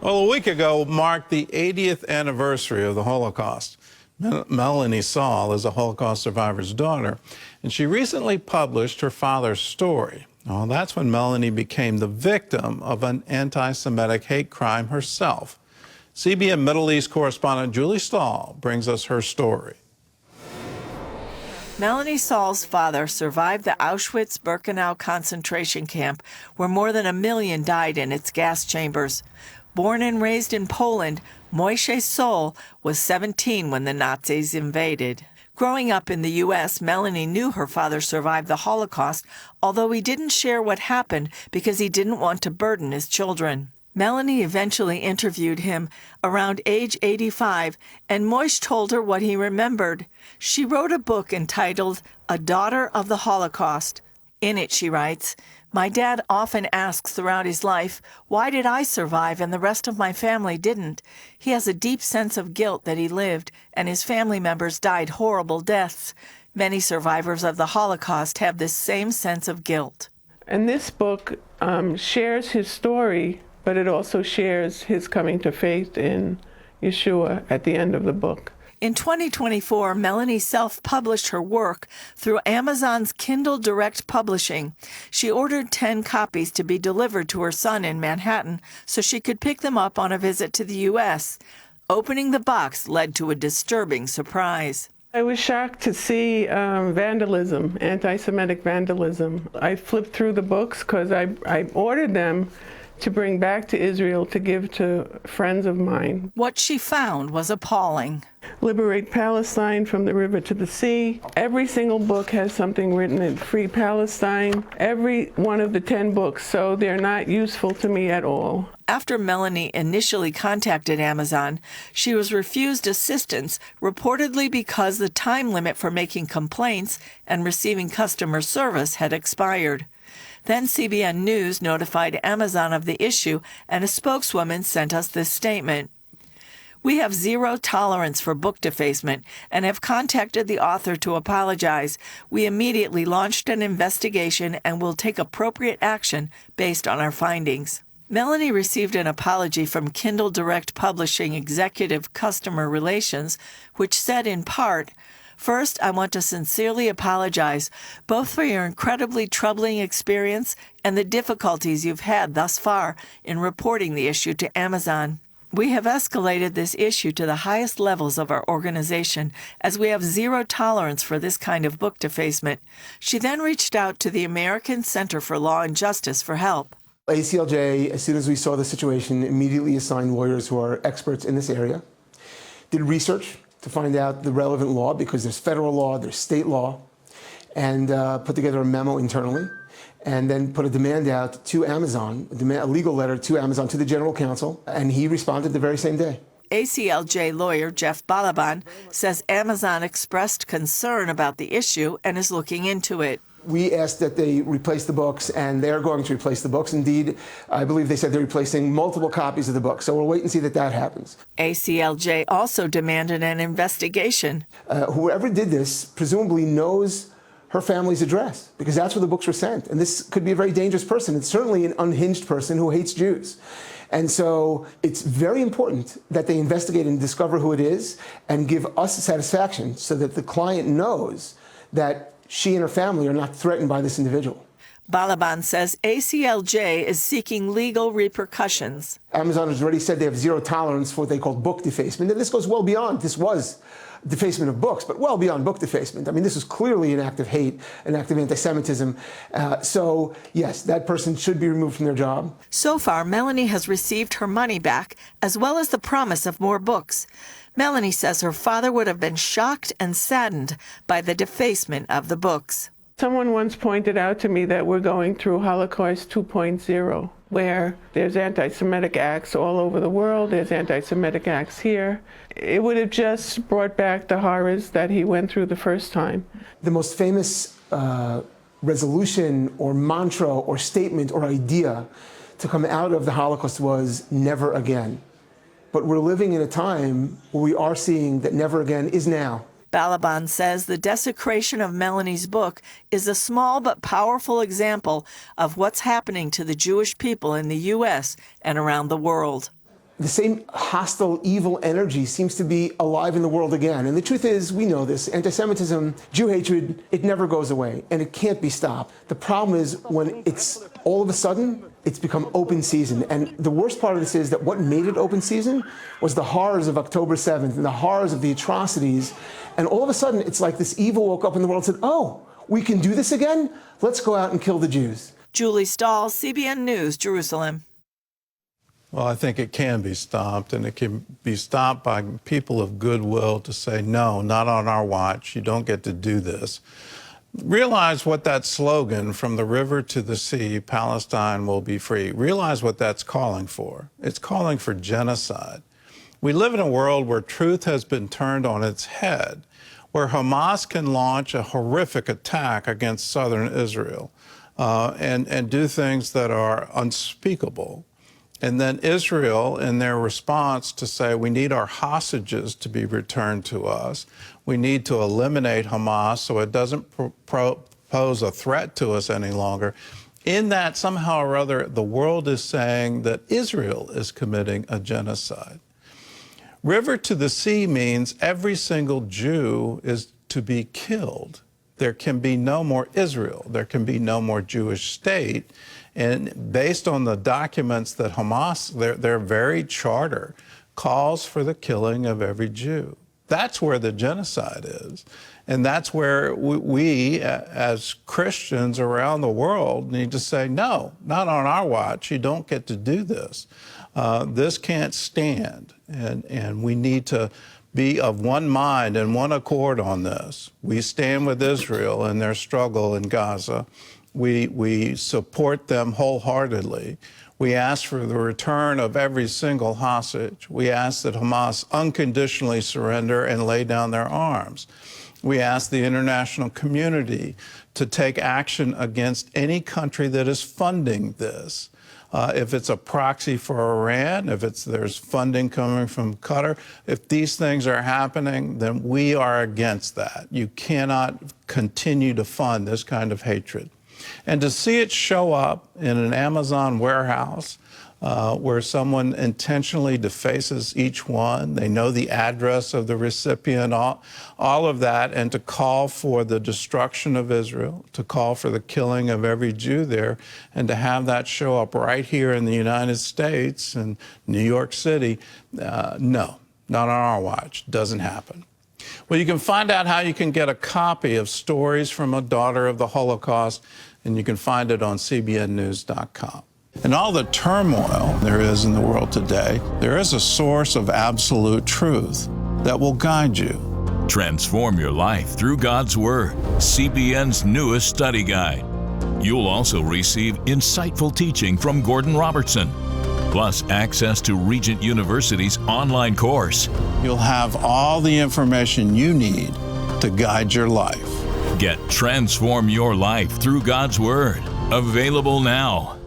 Well, a week ago marked the 80th anniversary of the Holocaust. Melanie Saul is a Holocaust survivor's daughter, and she recently published her father's story. Well, that's when Melanie became the victim of an anti-Semitic hate crime herself. CBN Middle East correspondent Julie Stahl brings us her story. Melanie Saul's father survived the Auschwitz-Birkenau concentration camp, where more than 1 million died in its gas chambers. Born and raised in Poland, Moshe Saul was 17 when the Nazis invaded. Growing up in the U.S., Melanie knew her father survived the Holocaust, although he didn't share what happened because he didn't want to burden his children. Melanie eventually interviewed him around age 85, and Moshe told her what he remembered. She wrote a book entitled A Daughter of the Holocaust. In it, she writes, "My dad often asks throughout his life, why did I survive and the rest of my family didn't? He has a deep sense of guilt that he lived, and his family members died horrible deaths. Many survivors of the Holocaust have this same sense of guilt." And this book shares his story, but it also shares his coming to faith in Yeshua at the end of the book. In 2024, Melanie self-published her work through Amazon's Kindle Direct Publishing. She ordered 10 copies to be delivered to her son in Manhattan so she could pick them up on a visit to the U.S. Opening the box led to a disturbing surprise. I was shocked to see vandalism, anti-Semitic vandalism. I flipped through the books because I ordered them to bring back to Israel to give to friends of mine. What she found was appalling. Liberate Palestine from the river to the sea. Every single book has something written in Free Palestine. Every one of the 10 books, so they're not useful to me at all. After Melanie initially contacted Amazon, she was refused assistance, reportedly because the time limit for making complaints and receiving customer service had expired. Then CBN News notified Amazon of the issue, and a spokeswoman sent us this statement. "We have zero tolerance for book defacement and have contacted the author to apologize. We immediately launched an investigation and will take appropriate action based on our findings." Melanie received an apology from Kindle Direct Publishing Executive Customer Relations, which said in part, "First, I want to sincerely apologize, both for your incredibly troubling experience and the difficulties you've had thus far in reporting the issue to Amazon. We have escalated this issue to the highest levels of our organization, as we have zero tolerance for this kind of book defacement." She then reached out to the American Center for Law and Justice for help. ACLJ, as soon as we saw the situation, immediately assigned lawyers who are experts in this area, did research to find out the relevant law, because there's federal law, there's state law, and put together a memo internally, and then put a demand out to Amazon, a legal letter to Amazon, to the general counsel, and he responded the very same day. ACLJ lawyer Jeff Balaban says Amazon expressed concern about the issue and is looking into it. We asked that they replace the books, and they're going to replace the books. Indeed, I believe they said they're replacing multiple copies of the book. So we'll wait and see that happens. ACLJ also demanded an investigation. Whoever did this presumably knows her family's address, because that's where the books were sent. And this could be a very dangerous person. It's certainly an unhinged person who hates Jews. And so it's very important that they investigate and discover who it is and give us satisfaction so that the client knows that she and her family are not threatened by this individual. Balaban says ACLJ is seeking legal repercussions. Amazon has already said they have zero tolerance for what they call book defacement. And this goes well beyond, this was defacement of books, but well beyond book defacement. I mean, this is clearly an act of hate, an act of anti-Semitism. So, yes, that person should be removed from their job. So far, Melanie has received her money back, as well as the promise of more books. Melanie says her father would have been shocked and saddened by the defacement of the books. Someone once pointed out to me that we're going through Holocaust 2.0, where there's anti-Semitic acts all over the world, there's anti-Semitic acts here. It would have just brought back the horrors that he went through the first time. The most famous resolution or mantra or statement or idea to come out of the Holocaust was never again. But we're living in a time where we are seeing that never again is now. Balaban says the desecration of Melanie's book is a small but powerful example of what's happening to the Jewish people in the U.S. and around the world. the same hostile, evil energy seems to be alive in the world again. And the truth is, we know this, anti-Semitism, Jew hatred, it never goes away, and it can't be stopped. The problem is when it's all of a sudden, it's become open season. And the worst part of this is that what made it open season was the horrors of October 7th and the horrors of the atrocities. And all of a sudden, it's like this evil woke up in the world and said, oh, we can do this again? Let's go out and kill the Jews. Julie Stahl, CBN News, Jerusalem. Well, I think it can be stopped, and it can be stopped by people of goodwill to say, no, not on our watch. You don't get to do this. Realize what that slogan, from the river to the sea, Palestine will be free. Realize what that's calling for. It's calling for genocide. We live in a world where truth has been turned on its head, where Hamas can launch a horrific attack against southern Israel and do things that are unspeakable. And then Israel, in their response, to say, we need our hostages to be returned to us. We need to eliminate Hamas so it doesn't pose a threat to us any longer. In that, somehow or other, the world is saying that Israel is committing a genocide. River to the sea means every single Jew is to be killed. There can be no more Israel. There can be no more Jewish state. And based on the documents that Hamas, their very charter, calls for the killing of every Jew. That's where the genocide is. And that's where we as Christians around the world, need to say, no, not on our watch. You don't get to do this. This can't stand. And we need to be of one mind and one accord on this. We stand with Israel in their struggle in Gaza. We support them wholeheartedly. We ask for the return of every single hostage. We ask that Hamas unconditionally surrender and lay down their arms. We ask the international community to take action against any country that is funding this. If it's a proxy for Iran, if there's funding coming from Qatar, if these things are happening, then we are against that. You cannot continue to fund this kind of hatred. And to see it show up in an Amazon warehouse where someone intentionally defaces each one, they know the address of the recipient, all of that, and to call for the destruction of Israel, to call for the killing of every Jew there, and to have that show up right here in the United States and New York City, no, not on our watch. Doesn't happen. Well, you can find out how you can get a copy of Stories from a Daughter of the Holocaust, and you can find it on cbnnews.com. In all the turmoil there is in the world today, there is a source of absolute truth that will guide you. Transform your life through God's Word, CBN's newest study guide. You'll also receive insightful teaching from Gordon Robertson, plus access to Regent University's online course. You'll have all the information you need to guide your life. Get Transform Your Life through God's Word. Available now.